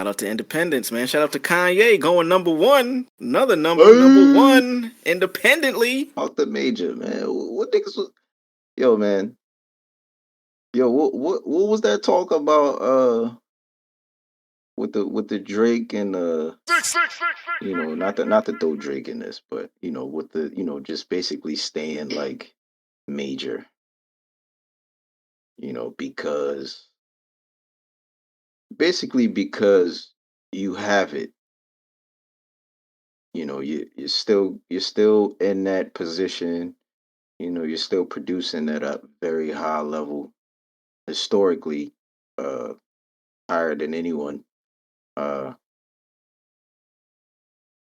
Shout out to Independence, man. Shout out to Kanye going number one. Another number one independently. Out the major, man. What niggas was? Yo, man. Yo, what was that talk about? With the Drake and not to throw Drake in this, but with the just basically staying like major, because because you have it, you're still in that position, you're still producing at a very high level, historically, higher than anyone. Uh,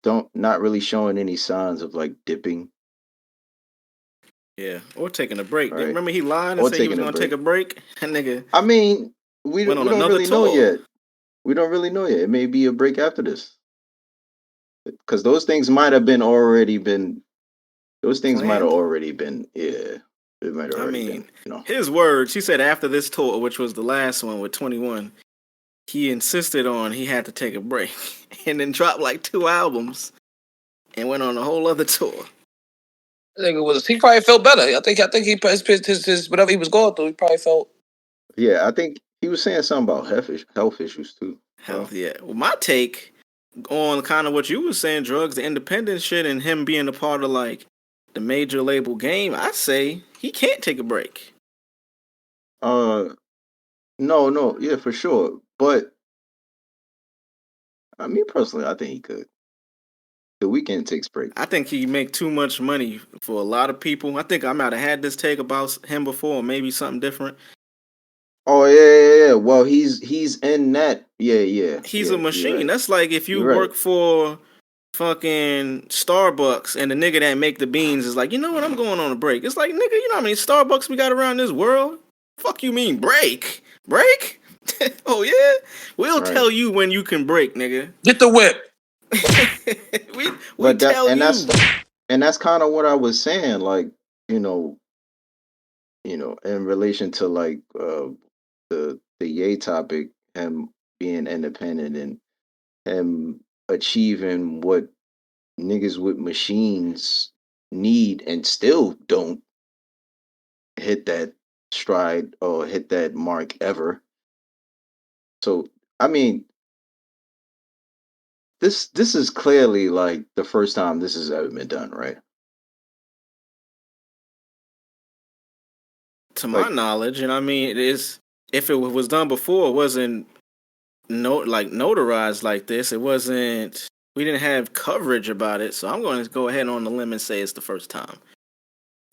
don't not really showing any signs of like dipping, Yeah, or taking a break. right? Remember he lied and Or said he was taking a going to take break. a break? That nigga I mean, went on we don't another really know tour. yet. We don't really know yet. It may be a break after this, because those things might have been already been. Those things might have Planned? already been. Yeah, it might have I already mean, been. his words, he said after this tour, which was the last one with 21, he insisted on he had to take a break and then dropped like 2 albums and went on a whole other tour. I think he probably felt better. I think he his whatever he was going through, he probably felt. Yeah, I think he was saying something about health issues too. Health, yeah. Well, my take on kind of what you were saying, drugs, the independent shit, and him being a part of like the major label game, I say he can't take a break. No, yeah, for sure. But me personally, I think he could. The Weeknd takes breaks. I think he make too much money for a lot of people. I think I might have had this take about him before, or maybe something different. Oh yeah. Well, he's in that. Yeah. He's a machine. Right. That's like if you You're work right. for fucking Starbucks and the nigga that make the beans is like, you know what, I'm going on a break. It's like, nigga, you know how many Starbucks we got around this world? Fuck you mean break? Break? Oh yeah? We'll tell you when you can break, nigga. Get the whip. we tell you. That's kind of what I was saying, like, in relation to like the Ye topic, him being independent and him achieving what niggas with machines need and still don't hit that stride or hit that mark ever. So I mean, this is clearly like the first time this has ever been done, right? To my knowledge, and I mean, it is, if it was done before, it wasn't notarized like this. It wasn't. We didn't have coverage about it, so I'm going to go ahead on the limb and say it's the first time.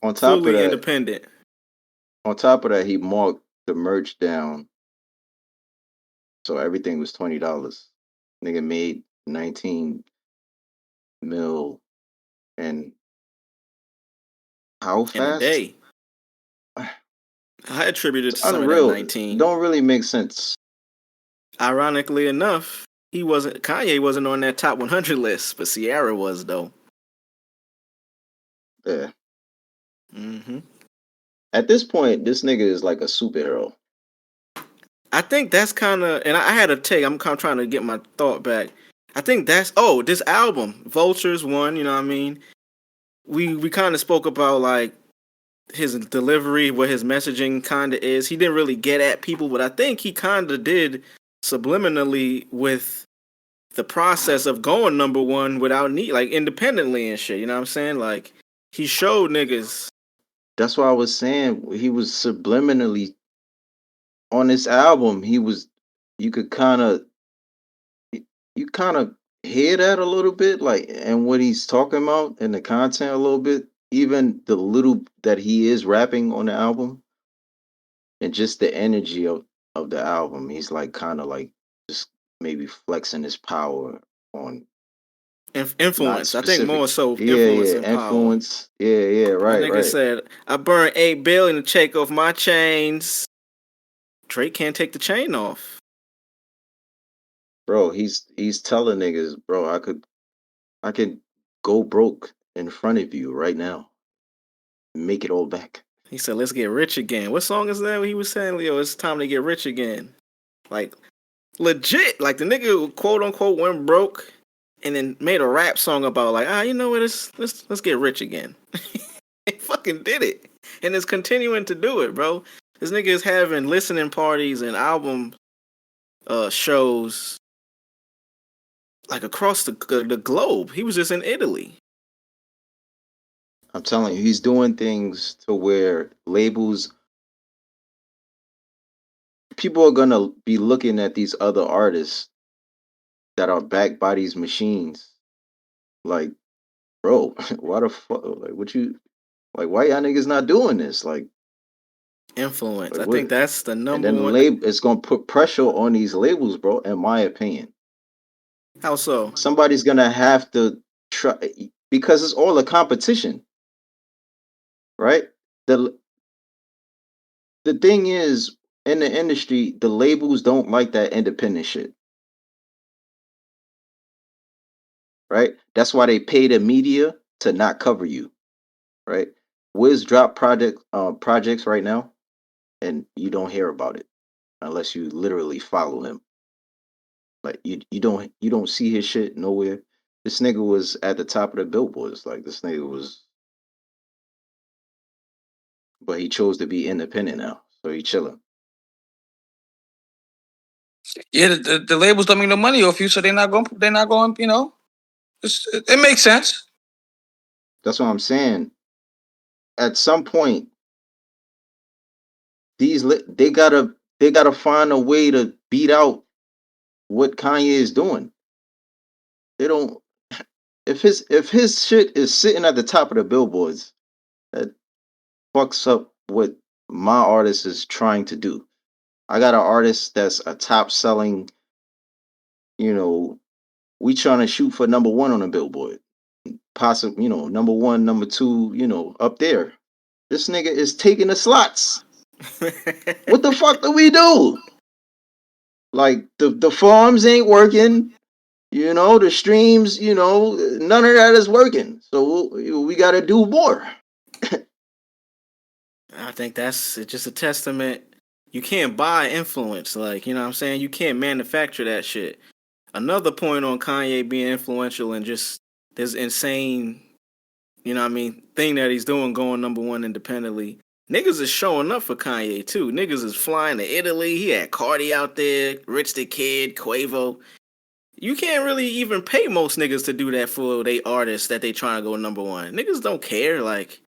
On top Fully of that, independent. On top of that, he marked the merch down, so everything was $20. Nigga made 19 mil, and how fast? In a day. I attributed It's to some unreal. of that 19. Don't really make sense. Ironically enough, Kanye wasn't on that top 100 list, but Ciara was though. Yeah. Mm-hmm. At this point, this nigga is like a superhero. I think that's kind of, and I had a take. I'm kind of trying to get my thought back. I think that's this album, Vultures one. You know what I mean? We kind of spoke about like his delivery, what his messaging kind of is. He didn't really get at people, but I think he kind of did subliminally with the process of going number one without like independently and shit. You know what I'm saying? Like he showed niggas. That's why I was saying he was subliminally on this album. You could kind of hear that a little bit, like, and what he's talking about and the content a little bit, even the little that he is rapping on the album, and just the energy of the album. He's like kind of like just maybe flexing his power on Influence. I think more so influence and power. Influence. Yeah, right. That nigga said, I burned $8 billion to take off my chains. Drake can't take the chain off. Bro, he's telling niggas, bro, I could go broke in front of you right now. Make it all back. He said, let's get rich again. What song is that he was saying, Leo? It's time to get rich again. Like, Legit, like the nigga quote unquote went broke, and then made a rap song about like, you know what, let's get rich again. He fucking did it, and is continuing to do it, bro. This nigga is having listening parties and album shows like across the globe. He was just in Italy. I'm telling you, he's doing things to where labels, people are gonna be looking at these other artists that are backed by these machines. Like, bro, why the fuck? Like, what you like? Why y'all niggas not doing this? Influence. Like I what? think that's the And number then the one. label, it's gonna put pressure on these labels, bro. In my opinion, How so? somebody's gonna have to try because it's all a competition, right? The the thing is, in the industry, the labels don't like that independent shit, right? That's why they pay the media to not cover you, right? Wiz drop projects right now, and you don't hear about it unless you literally follow him. Like you don't see his shit nowhere. This nigga was at the top of the billboards. Like this nigga was, but he chose to be independent now, so he chilling. Yeah, the labels don't make no money off you, so they're not going. It makes sense. That's what I'm saying. At some point, they gotta find a way to beat out what Kanye is doing. They don't. If his shit is sitting at the top of the billboards, that fucks up what my artist is trying to do. I got an artist that's a top selling, you know, we trying to shoot for number one on the billboard. Possible, number one, number two, up there. This nigga is taking the slots. What the fuck do we do? Like the farms ain't working. The streams, none of that is working. So we got to do more. I think that's just a testament. You can't buy influence, like, you know what I'm saying? You can't manufacture that shit. Another point on Kanye being influential and just this insane, you know what I mean, thing that he's doing going number one independently. Niggas is showing up for Kanye too. Niggas is flying to Italy. He had Cardi out there, Rich the Kid, Quavo. You can't really even pay most niggas to do that for they artists that they trying to go number one. Niggas don't care, like,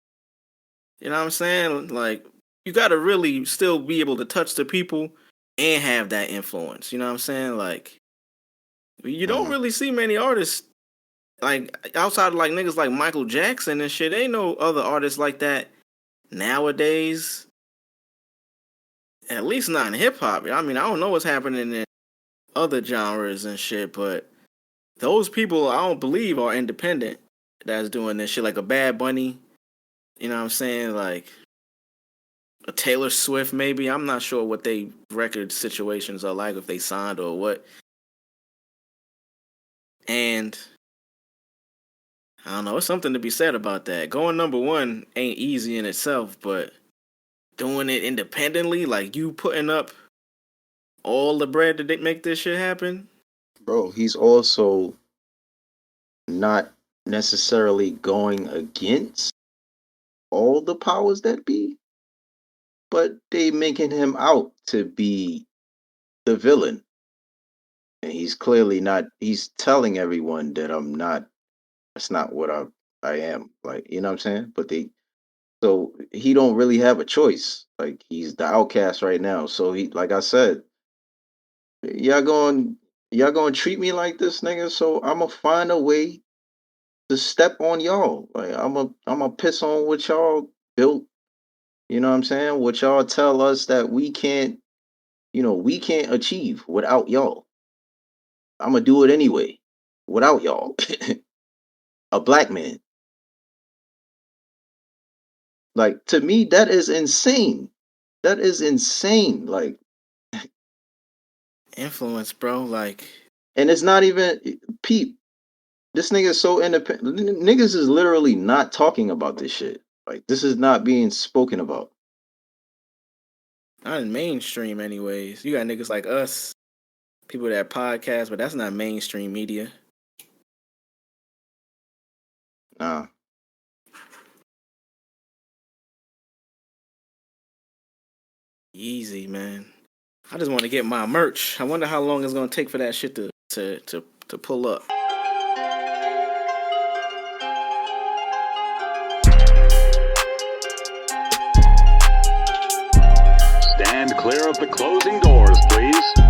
you know what I'm saying? Like, you gotta really still be able to touch the people and have that influence. You know what I'm saying? Like, you don't Mhm. really see many artists like outside of like niggas like Michael Jackson and shit. Ain't no other artists like that nowadays. At least not in hip hop. I mean, I don't know what's happening in other genres and shit, but those people I don't believe are independent that's doing this shit like a Bad Bunny. You know what I'm saying? Like a Taylor Swift, maybe. I'm not sure what they record situations are like, if they signed or what. And I don't know, it's something to be said about that. Going number one ain't easy in itself, but doing it independently, like you putting up all the bread to make this shit happen. Bro, he's also not necessarily going against all the powers that be, but they making him out to be the villain. And he's clearly not, he's telling everyone that I'm not, that's not what I am. Like, you know what I'm saying? So he don't really have a choice. Like he's the outcast right now. So he, like I said, y'all going y'all going to treat me like this, nigga. So I'm gonna find a way to step on y'all. Like I'm gonna piss on what y'all built. You know what I'm saying? What y'all tell us that we can't achieve without y'all. I'm gonna do it anyway, without y'all. A black man. Like to me, that is insane. That is insane. Like, Influence, bro. Like, and it's not even peep. This nigga is so independent. Niggas is literally not talking about this shit. Like, this is not being spoken about. not in mainstream, anyways. You got niggas like us people that podcast, but that's not mainstream media. Nah. Easy, man. I just want to get my merch. I wonder how long it's gonna take for that shit to pull up. Stand clear of the closing doors, please.